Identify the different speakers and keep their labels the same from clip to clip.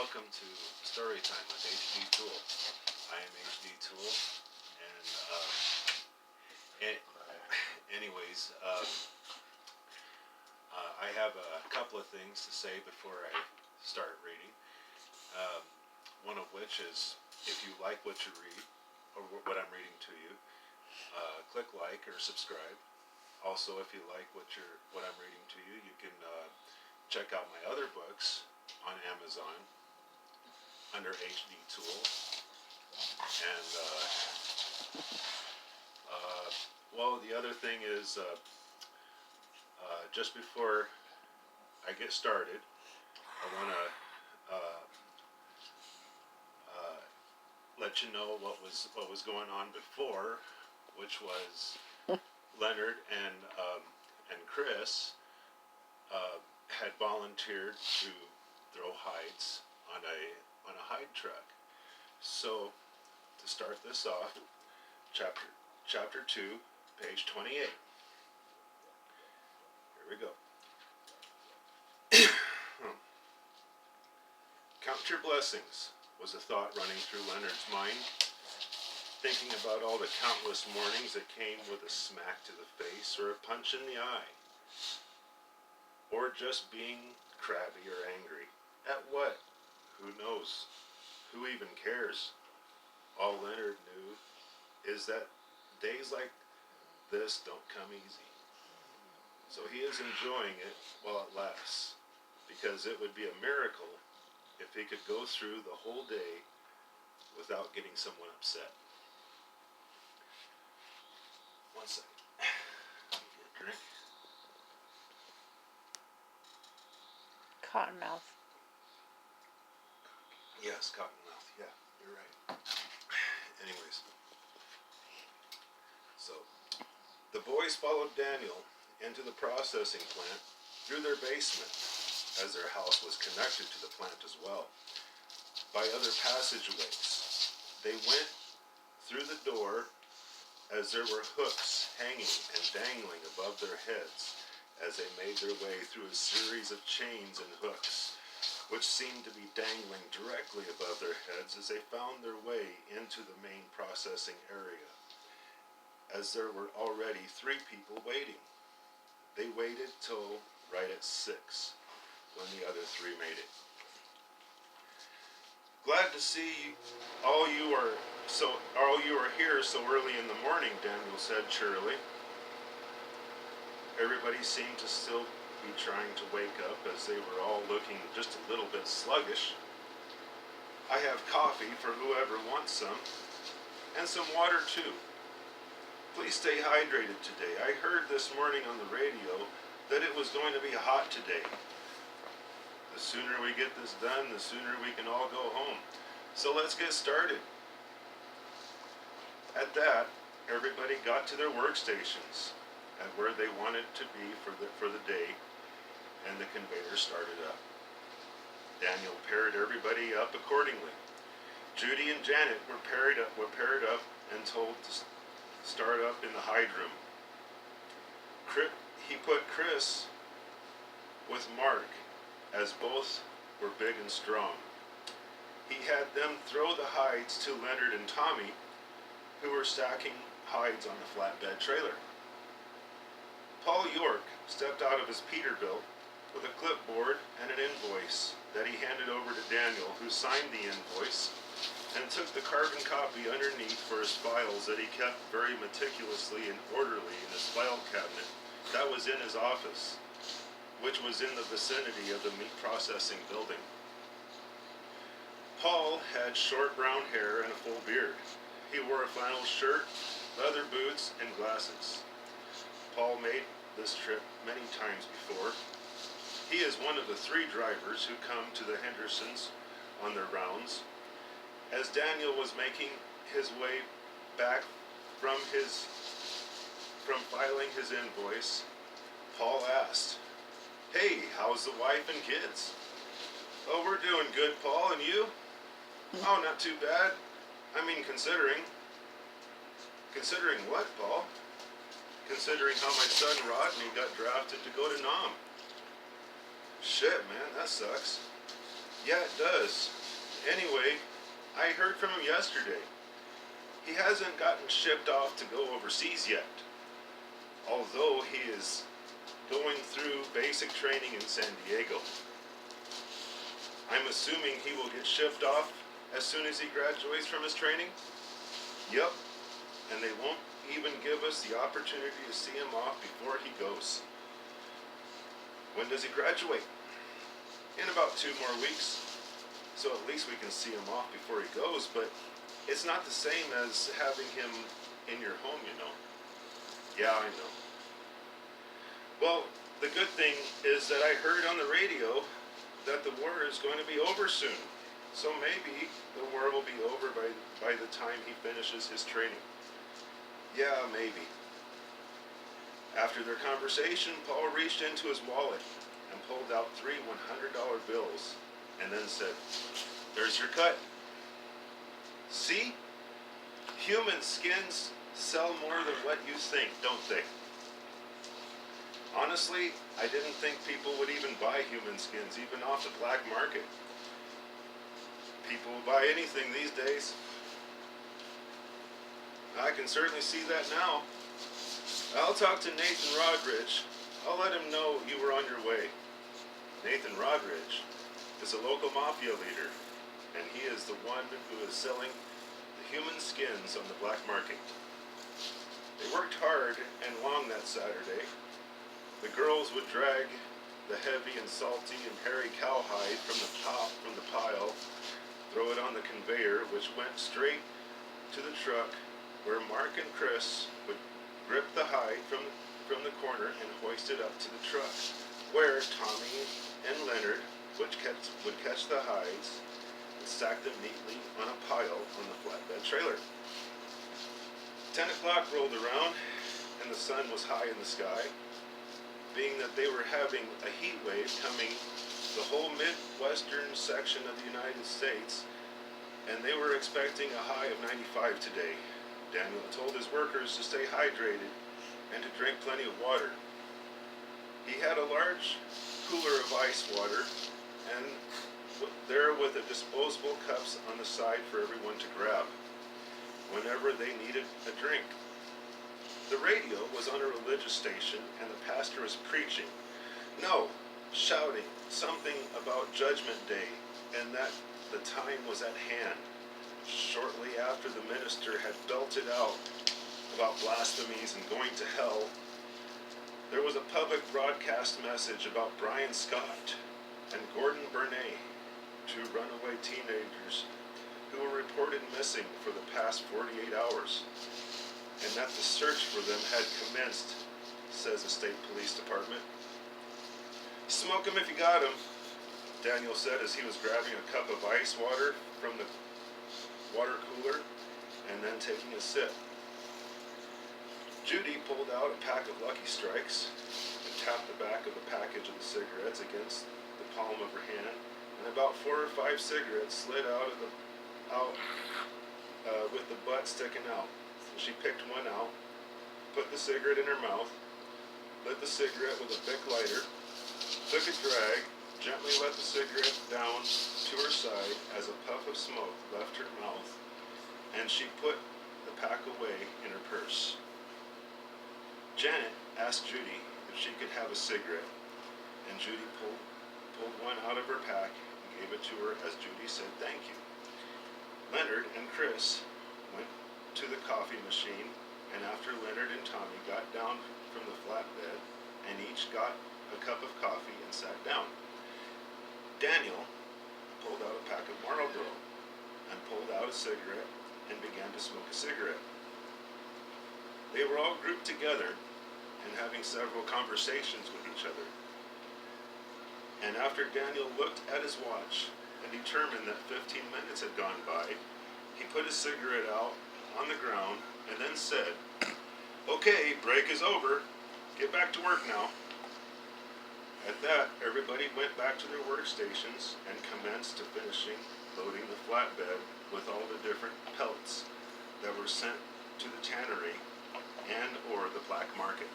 Speaker 1: welcome to Storytime with HDTHUL. I am HDTHUL, and anyways, I have a couple of things to say before I start reading. One of which is, if you like what you read, or what I'm reading to you, click like or subscribe. Also, if you like what I'm reading to you, you can check out my other books on Amazon under HDTHUL. And well, the other thing is, just before I get started, I want to let you know what was going on before, which was Leonard and Chris had volunteered to throw hides on a hide truck. So to start this off, chapter 2, page 28. Here we go. Count your blessings was a thought running through Leonard's mind, thinking about all the countless mornings that came with a smack to the face or a punch in the eye, or just being crabby or angry. At what? Who knows? Who even cares? All Leonard knew is that days like this don't come easy. So he is enjoying it while it lasts, because it would be a miracle if he could go through the whole day without getting someone upset. One second. Get a drink.
Speaker 2: Cottonmouth.
Speaker 1: Yes, cottonmouth. Yeah, you're right. Anyways, so the boys followed Daniel into the processing plant through their basement, as their house was connected to the plant as well, by other passageways. They went through the door as there were hooks hanging and dangling above their heads as they made their way through a series of chains and hooks, which seemed to be dangling directly above their heads as they found their way into the main processing area, as there were already 3 people waiting. They waited till right at 6, when the other 3 made it. Glad to see all you are here so early in the morning, Daniel said cheerily. Everybody seemed to still be trying to wake up, as they were all looking just a little bit sluggish. I have coffee for whoever wants some, and some water too. Please stay hydrated today. I heard this morning on the radio that it was going to be hot today. The sooner we get this done, the sooner we can all go home. So let's get started. At that, everybody got to their workstations and where they wanted to be for the day, and the conveyor started up. Daniel paired everybody up accordingly. Judy and Janet were paired up and told to start up in the hide room. He put Chris with Mark, as both were big and strong. He had them throw the hides to Leonard and Tommy, who were stacking hides on the flatbed trailer. Paul York stepped out of his Peterbilt with a clipboard and an invoice that he handed over to Daniel, who signed the invoice and took the carbon copy underneath for his files that he kept very meticulously and orderly in his file cabinet that was in his office, which was in the vicinity of the meat processing building. Paul had short brown hair and a full beard. He wore a flannel shirt, leather boots, and glasses. Paul made this trip many times before. He is one of the 3 drivers who come to the Hendersons on their rounds. As Daniel was making his way back from filing his invoice, Paul asked, "Hey, how's the wife and kids?" "Oh, we're doing good, Paul, and you?" "Oh, not too bad. I mean, considering." "Considering what, Paul?" "Considering how my son Rodney got drafted to go to Nam." "Shit, man, that sucks." "Yeah, it does. Anyway, I heard from him yesterday. He hasn't gotten shipped off to go overseas yet, although he is going through basic training in San Diego. I'm assuming he will get shipped off as soon as he graduates from his training? Yep, and they won't even give us the opportunity to see him off before he goes. When does he graduate? In about 2 more weeks. So at least we can see him off before he goes, but it's not the same as having him in your home, you know. Yeah, I know. Well, the good thing is that I heard on the radio that the war is going to be over soon. So maybe the war will be over by the time he finishes his training. Yeah, maybe. After their conversation, Paul reached into his wallet and pulled out 3 $100 bills and then said, "There's your cut. See? Human skins sell more than what you think, don't they?" Honestly, I didn't think people would even buy human skins, even off the black market. People will buy anything these days. I can certainly see that now. I'll talk to Nathan Rodridge. I'll let him know you were on your way. Nathan Rodridge is a local mafia leader, and he is the one who is selling the human skins on the black market. They worked hard and long that Saturday. The girls would drag the heavy and salty and hairy cowhide from the pile, throw it on the conveyor, which went straight to the truck, where Mark and Chris would rip the hide from the corner and hoist it up to the truck, where Tommy and Leonard would catch the hides and stack them neatly on a pile on the flatbed trailer. 10 o'clock rolled around, and the sun was high in the sky. Being that they were having a heat wave coming the whole midwestern section of the United States, and they were expecting a high of 95 today. Daniel told his workers to stay hydrated and to drink plenty of water. He had a large cooler of ice water, and there with the disposable cups on the side for everyone to grab whenever they needed a drink. The radio was on a religious station, and the pastor was preaching. No, shouting something about Judgment Day, and that the time was at hand. Shortly after the minister had belted out about blasphemies and going to hell, there was a public broadcast message about Brian Scott and Gordon Burnett, 2 runaway teenagers who were reported missing for the past 48 hours. And that the search for them had commenced, says the state police department. "Smoke 'em if you got 'em," Daniel said as he was grabbing a cup of ice water from the water cooler and then taking a sip. Judy pulled out a pack of Lucky Strikes and tapped the back of the package of the cigarettes against the palm of her hand, and about 4 or 5 cigarettes slid out with the butt sticking out. She picked one out, put the cigarette in her mouth, lit the cigarette with a Bic lighter, took a drag, gently let the cigarette down to her side as a puff of smoke left her mouth, and she put the pack away in her purse. Janet asked Judy if she could have a cigarette, and Judy pulled one out of her pack and gave it to her as Judy said thank you. Leonard and Chris went to the coffee machine, and after Leonard and Tommy got down from the flatbed and each got a cup of coffee and sat down, Daniel pulled out a pack of Marlboro and pulled out a cigarette and began to smoke a cigarette. They were all grouped together and having several conversations with each other. And after Daniel looked at his watch and determined that 15 minutes had gone by, he put his cigarette out on the ground and then said, "Okay, break is over. Get back to work now." At that, everybody went back to their workstations and commenced to finishing loading the flatbed with all the different pelts that were sent to the tannery and or the black market.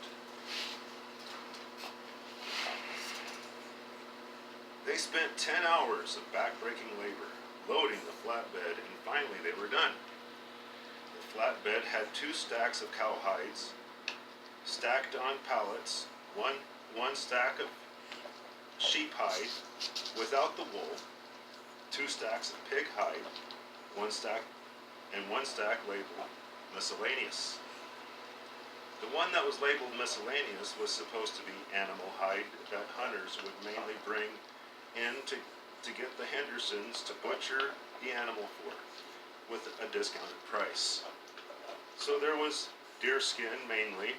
Speaker 1: They spent 10 hours of back-breaking labor, loading the flatbed, and finally they were done. The flatbed had 2 stacks of cowhides stacked on pallets, one stack of sheep hide without the wool, 2 stacks of pig hide, one stack labeled miscellaneous. The one that was labeled miscellaneous was supposed to be animal hide that hunters would mainly bring in to get the Hendersons to butcher the animal for with a discounted price. So there was deer skin mainly,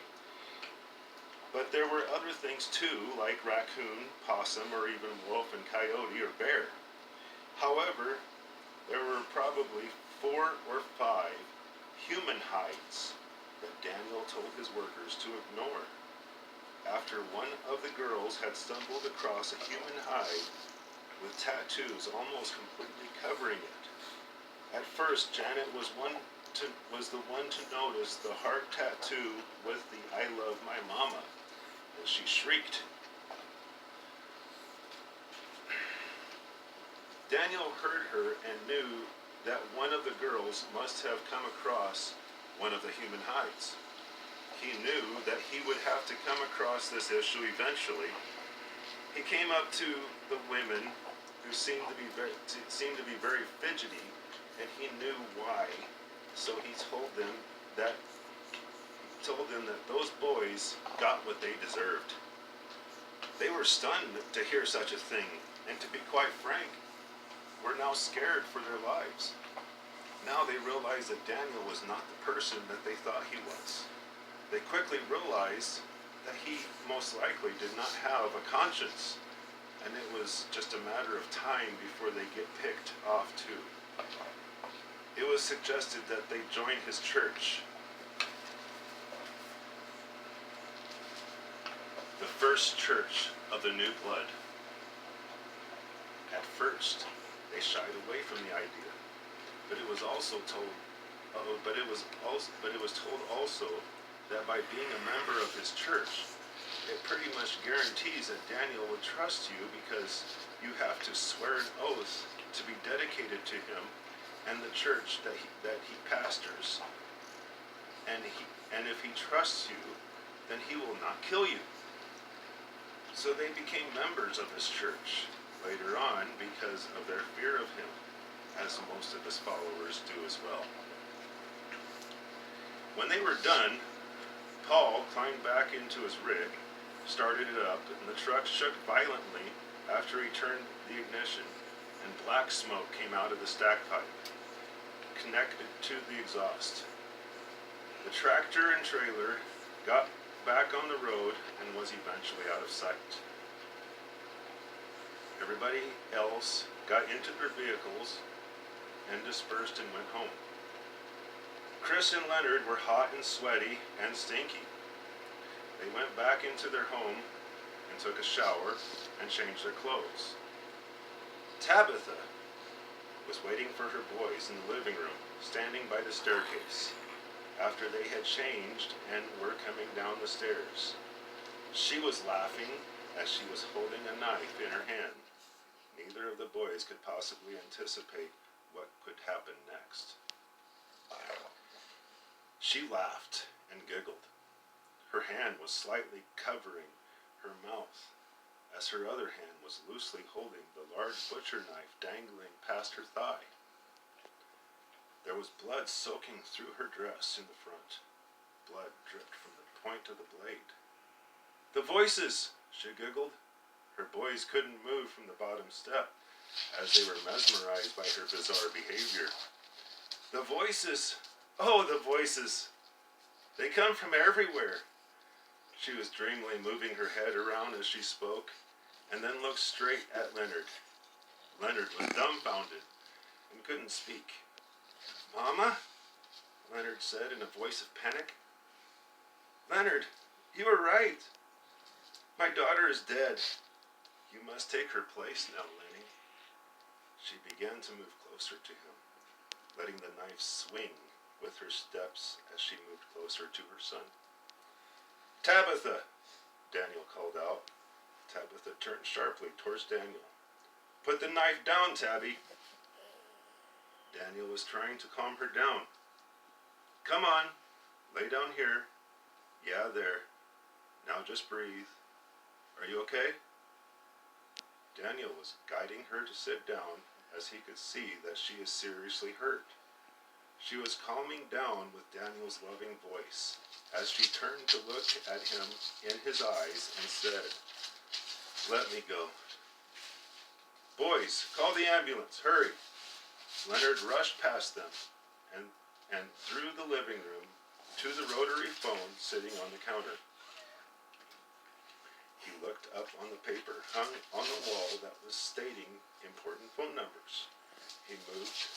Speaker 1: but there were other things too, like raccoon, possum, or even wolf and coyote or bear. However, there were probably 4 or 5 human hides that Daniel told his workers to ignore. After one of the girls had stumbled across a human hide with tattoos almost completely covering it. At first, Janet was the one to notice the heart tattoo with the "I love my mama," and she shrieked. Daniel heard her and knew that one of the girls must have come across one of the human hides. He knew that he would have to come across this issue eventually. He came up to the women who seemed to be very fidgety, and he knew why. So he told them that those boys got what they deserved. They were stunned to hear such a thing, and to be quite frank, were now scared for their lives. Now they realized that Daniel was not the person that they thought he was. They quickly realized that he most likely did not have a conscience, and it was just a matter of time before they get picked off too. It was suggested that they join his church, the First Church of the New Blood. At first, they shied away from the idea, but it was told also that by being a member of his church, it pretty much guarantees that Daniel would trust you, because you have to swear an oath to be dedicated to him and the church that he pastors. And if he trusts you, then he will not kill you. So they became members of his church later on because of their fear of him, as most of his followers do as well. When they were done, Paul climbed back into his rig, started it up, and the truck shook violently after he turned the ignition, and black smoke came out of the stack pipe, connected to the exhaust. The tractor and trailer got back on the road and was eventually out of sight. Everybody else got into their vehicles and dispersed and went home. Chris and Leonard were hot and sweaty and stinky. They went back into their home and took a shower and changed their clothes. Tabitha was waiting for her boys in the living room, standing by the staircase, after they had changed and were coming down the stairs. She was laughing as she was holding a knife in her hand. Neither of the boys could possibly anticipate what could happen next. She laughed and giggled. Her hand was slightly covering her mouth, as her other hand was loosely holding the large butcher knife dangling past her thigh. There was blood soaking through her dress in the front. Blood dripped from the point of the blade. "The voices!" she giggled. Her boys couldn't move from the bottom step, as they were mesmerized by her bizarre behavior. "The voices! Oh, the voices! They come from everywhere!" She was dreamily moving her head around as she spoke, and then looked straight at Leonard. Leonard was dumbfounded and couldn't speak. "Mama?" Leonard said in a voice of panic. "Leonard, you were right. My daughter is dead. You must take her place now, Lenny." She began to move closer to him, letting the knife swing with her steps as she moved closer to her son. "Tabitha!" Daniel called out. Tabitha turned sharply towards Daniel. "Put the knife down, Tabby." Daniel was trying to calm her down. "Come on, lay down here. Yeah, there. Now just breathe. Are you okay?" Daniel was guiding her to sit down as he could see that she is seriously hurt. She was calming down with Daniel's loving voice as she turned to look at him in his eyes and said, "Let me go. Boys, call the ambulance, hurry." Leonard rushed past them and through the living room to the rotary phone sitting on the counter. He looked up on the paper hung on the wall that was stating important phone numbers. He moved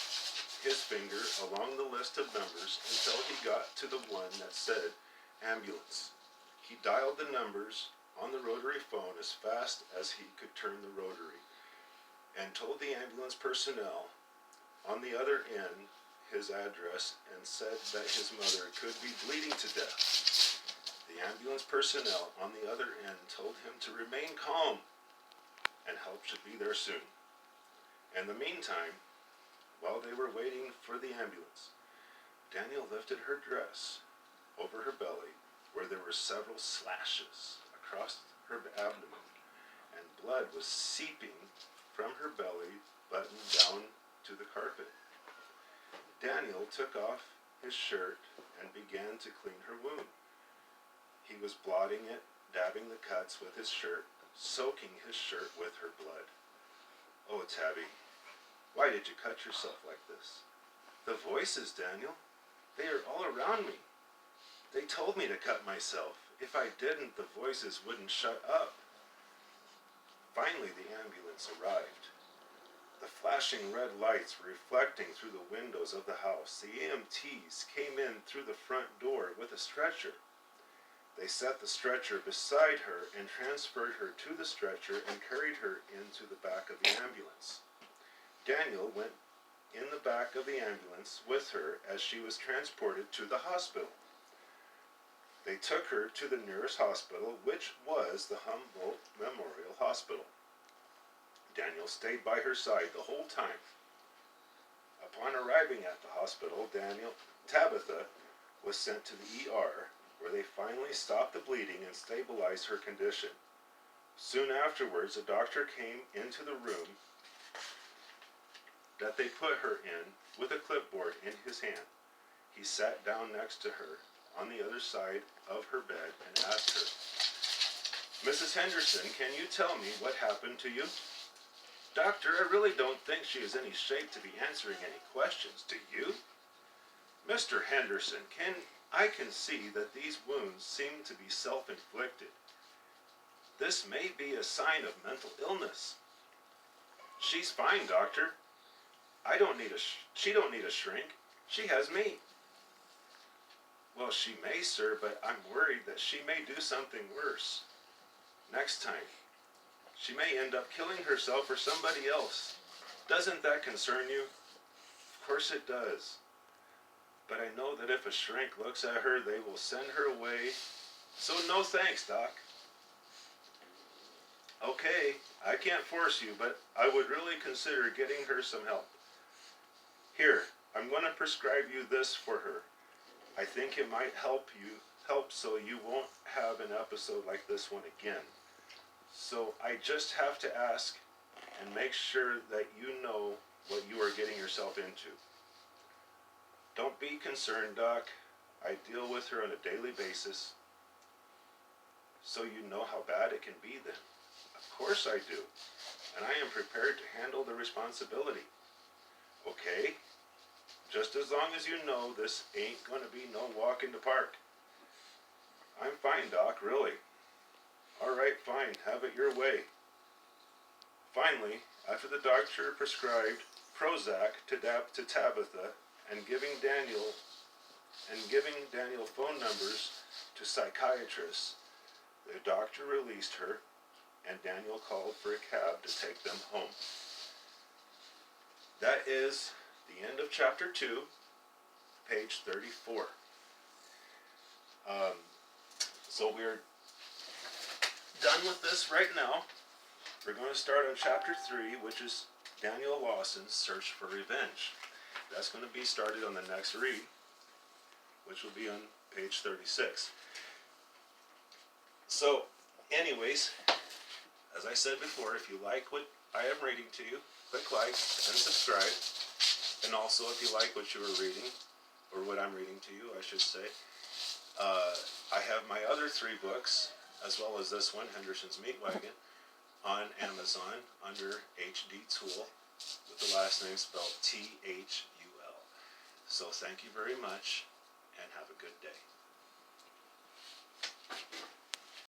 Speaker 1: his finger along the list of numbers until he got to the one that said ambulance. He dialed the numbers on the rotary phone as fast as he could turn the rotary and told the ambulance personnel on the other end his address and said that his mother could be bleeding to death. The ambulance personnel on the other end told him to remain calm and help should be there soon. In the meantime, while they were waiting for the ambulance, Daniel lifted her dress over her belly where there were several slashes across her abdomen and blood was seeping from her belly button down to the carpet. Daniel took off his shirt and began to clean her wound. He was blotting it, dabbing the cuts with his shirt, soaking his shirt with her blood. "Oh, Tabby, why did you cut yourself like this?" "The voices, Daniel. They are all around me. They told me to cut myself. If I didn't, the voices wouldn't shut up." Finally, the ambulance arrived. The flashing red lights were reflecting through the windows of the house. The EMTs came in through the front door with a stretcher. They set the stretcher beside her and transferred her to the stretcher and carried her into the back of the ambulance. Daniel went in the back of the ambulance with her as she was transported to the hospital. They took her to the nearest hospital, which was the Humboldt Memorial Hospital. Daniel stayed by her side the whole time. Upon arriving at the hospital, Tabitha was sent to the ER, where they finally stopped the bleeding and stabilized her condition. Soon afterwards, a doctor came into the room that they put her in with a clipboard in his hand. He sat down next to her on the other side of her bed and asked her, "Mrs. Henderson, can you tell me what happened to you?" "Doctor, I really don't think she is any shape to be answering any questions. Do you?" "Mr. Henderson, I can see that these wounds seem to be self-inflicted. This may be a sign of mental illness." "She's fine, doctor. She don't need a shrink. She has me." "Well, she may, sir, but I'm worried that she may do something worse. Next time, she may end up killing herself or somebody else. Doesn't that concern you?" "Of course it does. But I know that if a shrink looks at her, they will send her away. So no thanks, Doc." "Okay, I can't force you, but I would really consider getting her some help. Here, I'm going to prescribe you this for her. I think it might help so you won't have an episode like this one again. So I just have to ask and make sure that you know what you are getting yourself into." "Don't be concerned, Doc. I deal with her on a daily basis." "So you know how bad it can be then?" "Of course I do, and I am prepared to handle the responsibility." "Okay, just as long as you know this ain't going to be no walk in the park." "I'm fine, Doc, really." "All right, fine, have it your way." Finally, after the doctor prescribed Prozac to Tabitha and giving Daniel phone numbers to psychiatrists, the doctor released her and Daniel called for a cab to take them home. That is the end of chapter 2, page 34. So we're done with this right now. We're going to start on chapter 3, which is Daniel Lawson's Search for Revenge. That's going to be started on the next read, which will be on page 36. So, anyways, as I said before, if you like what I am reading to you, click like and subscribe. And also, if you like what you are reading, or what I'm reading to you, I should say, I have my other 3 books, as well as this one, Henderson's Meat Wagon, on Amazon under HDTHUL, with the last name spelled THUL. So thank you very much, and have a good day.